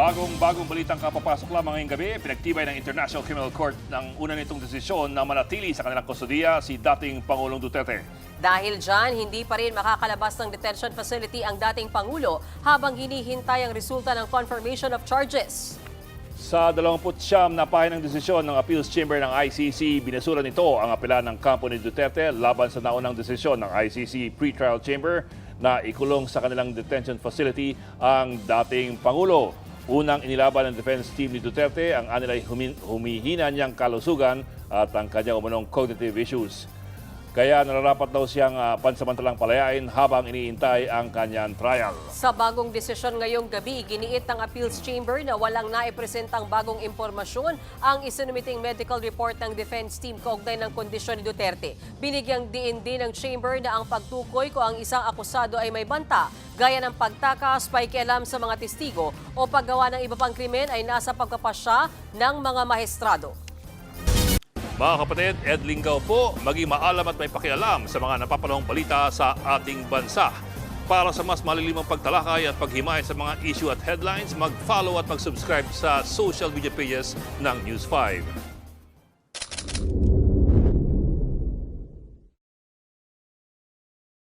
Bagong balitang kapapasok lamang ngayong gabi, pinagtibay ng International Criminal Court ng una nitong desisyon na manatili sa kanilang kustodiya si dating Pangulong Duterte. Dahil dyan, hindi pa rin makakalabas ng detention facility ang dating Pangulo habang hinihintay ang resulta ng confirmation of charges. Sa 29 na pahinang desisyon ng Appeals Chamber ng ICC, binasura nito ang apela ng kampo ni Duterte laban sa naunang desisyon ng ICC Pretrial Chamber na ikulong sa kanilang detention facility ang dating Pangulo. Unang inilaban ng defense team ni Duterte ang anilay humihina niyang kalusugan at ang kanyang umunong cognitive issues. Kaya nararapat daw siyang pansamantalang palayain habang iniintay ang kanyang trial. Sa bagong desisyon ngayong gabi, giniit ng Appeals Chamber na walang naipresentang bagong impormasyon ang isinumiting medical report ng defense team kaugnay ng kondisyon ni Duterte. Binigyang diin din ng Chamber na ang pagtukoy kung ang isang akusado ay may banta, gaya ng pagtakas, paikialam sa mga testigo o paggawa ng iba pang krimen ay nasa pagpapasya ng mga maestrado. Mga kapatid, Ed Lingaw po, maging maalam at may pakialam sa mga napapanahong balita sa ating bansa. Para sa mas malilimang pagtalakay at paghimay sa mga issue at headlines, mag-follow at mag-subscribe sa social media pages ng News 5.